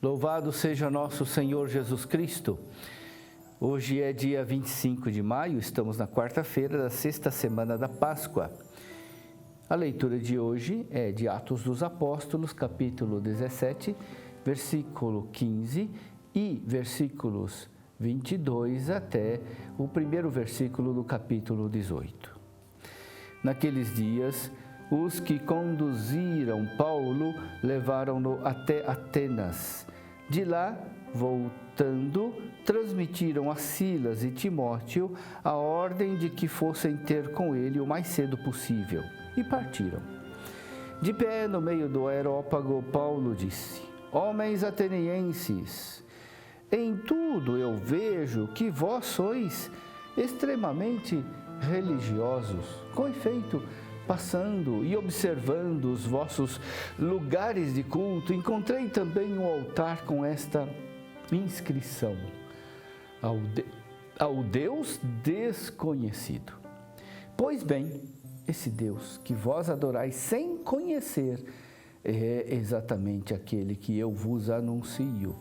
Louvado seja nosso Senhor Jesus Cristo. Hoje é dia 25 de maio, estamos na quarta-feira da sexta semana da Páscoa. A leitura de hoje é de Atos dos Apóstolos, capítulo 17, versículo 15 e versículos 22 até o primeiro versículo do capítulo 18. Naqueles dias, os que conduziram Paulo levaram-no até Atenas. De lá, voltando, transmitiram a Silas e Timóteo a ordem de que fossem ter com ele o mais cedo possível, e partiram. De pé no meio do aerópago, Paulo disse: Homens atenienses, em tudo eu vejo que vós sois extremamente religiosos. Com efeito, passando e observando os vossos lugares de culto, encontrei também um altar com esta inscrição: ao Deus desconhecido. Pois bem, esse Deus que vós adorais sem conhecer é exatamente aquele que eu vos anuncio.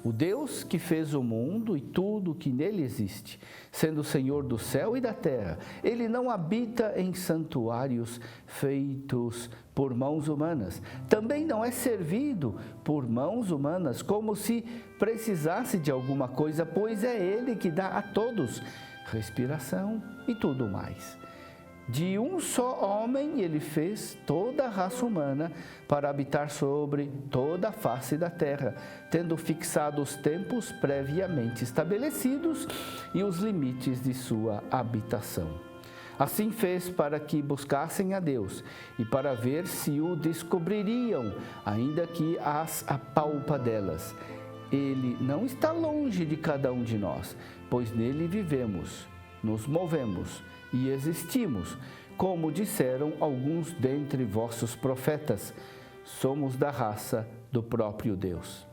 O Deus que fez o mundo e tudo que nele existe, sendo o Senhor do céu e da terra. Ele não habita em santuários feitos por mãos humanas. Também não é servido por mãos humanas, como se precisasse de alguma coisa, pois é Ele que dá a todos respiração e tudo mais. De um só homem ele fez toda a raça humana para habitar sobre toda a face da terra, tendo fixado os tempos previamente estabelecidos e os limites de sua habitação. Assim fez para que buscassem a Deus e para ver se o descobririam, ainda que as apalpadelas. Ele não está longe de cada um de nós, pois nele vivemos, nos movemos e existimos, como disseram alguns dentre vossos profetas, somos da raça do próprio Deus.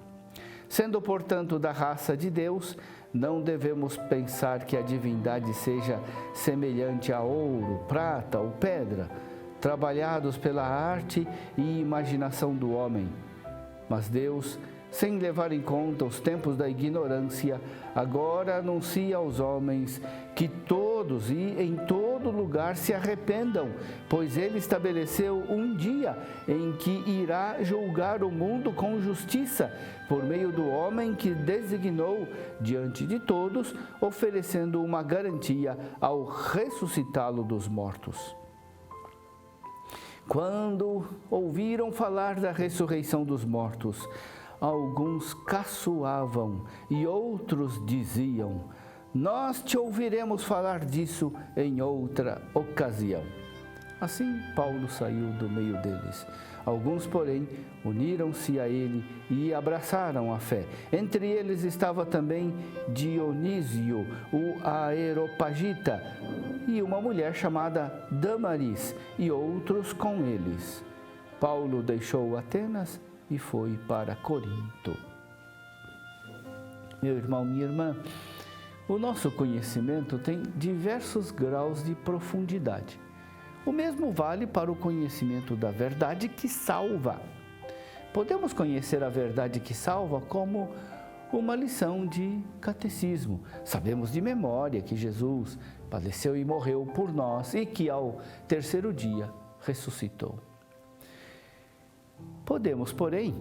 Sendo, portanto, da raça de Deus, não devemos pensar que a divindade seja semelhante a ouro, prata ou pedra, trabalhados pela arte e imaginação do homem. Mas Deus, sem levar em conta os tempos da ignorância, agora anuncia aos homens que todos e em todo lugar se arrependam, pois Ele estabeleceu um dia em que irá julgar o mundo com justiça, por meio do homem que designou diante de todos, oferecendo uma garantia ao ressuscitá-lo dos mortos. Quando ouviram falar da ressurreição dos mortos, alguns caçoavam e outros diziam: nós te ouviremos falar disso em outra ocasião. Assim, Paulo saiu do meio deles. Alguns, porém, uniram-se a ele e abraçaram a fé. Entre eles estava também Dionísio, o Areopagita, e uma mulher chamada Damaris, e outros com eles. Paulo deixou Atenas e foi para Corinto. Meu irmão, minha irmã, o nosso conhecimento tem diversos graus de profundidade. O mesmo vale para o conhecimento da verdade que salva. Podemos conhecer a verdade que salva como uma lição de catecismo. Sabemos de memória que Jesus padeceu e morreu por nós e que ao terceiro dia ressuscitou. Podemos, porém,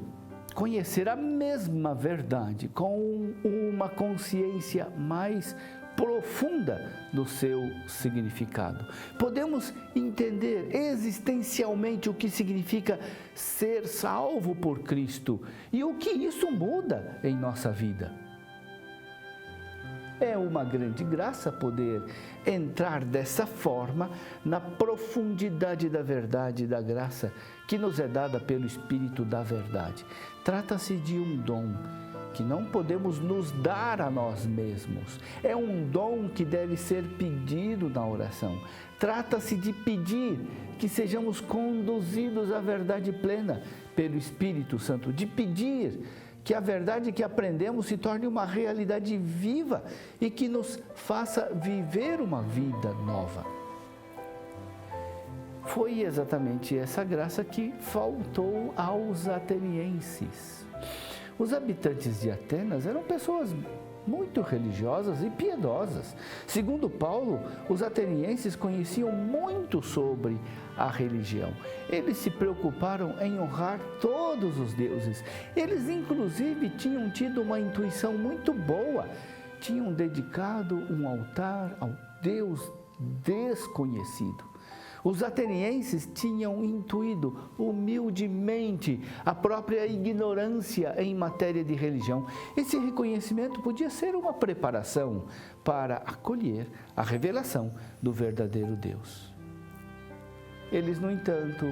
conhecer a mesma verdade com uma consciência mais profunda do seu significado. Podemos entender existencialmente o que significa ser salvo por Cristo e o que isso muda em nossa vida. É uma grande graça poder entrar dessa forma na profundidade da verdade e da graça que nos é dada pelo Espírito da verdade. Trata-se de um dom que não podemos nos dar a nós mesmos. É um dom que deve ser pedido na oração. Trata-se de pedir que sejamos conduzidos à verdade plena pelo Espírito Santo, de pedir que a verdade que aprendemos se torne uma realidade viva e que nos faça viver uma vida nova. Foi exatamente essa graça que faltou aos atenienses. Os habitantes de Atenas eram pessoas muito religiosas e piedosas. Segundo Paulo, os atenienses conheciam muito sobre a religião. Eles se preocuparam em honrar todos os deuses. Eles, inclusive, tinham tido uma intuição muito boa. Tinham dedicado um altar ao Deus desconhecido. Os atenienses tinham intuído humildemente a própria ignorância em matéria de religião. Esse reconhecimento podia ser uma preparação para acolher a revelação do verdadeiro Deus. Eles, no entanto,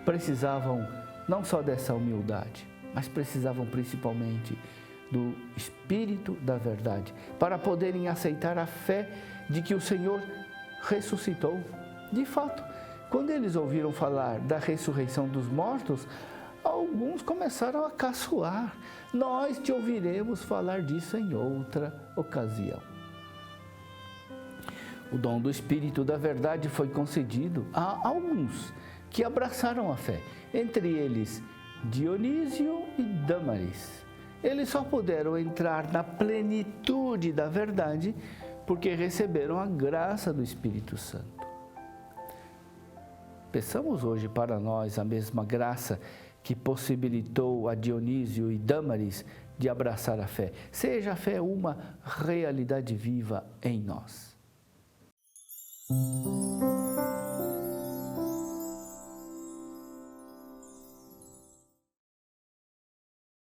precisavam não só dessa humildade, mas precisavam principalmente do Espírito da verdade, para poderem aceitar a fé de que o Senhor ressuscitou. De fato, quando eles ouviram falar da ressurreição dos mortos, alguns começaram a caçoar. Nós te ouviremos falar disso em outra ocasião. O dom do Espírito da verdade foi concedido a alguns que abraçaram a fé, entre eles Dionísio e Dâmaris. Eles só puderam entrar na plenitude da verdade porque receberam a graça do Espírito Santo. Peçamos hoje para nós a mesma graça que possibilitou a Dionísio e Dâmaris de abraçar a fé. Seja a fé uma realidade viva em nós.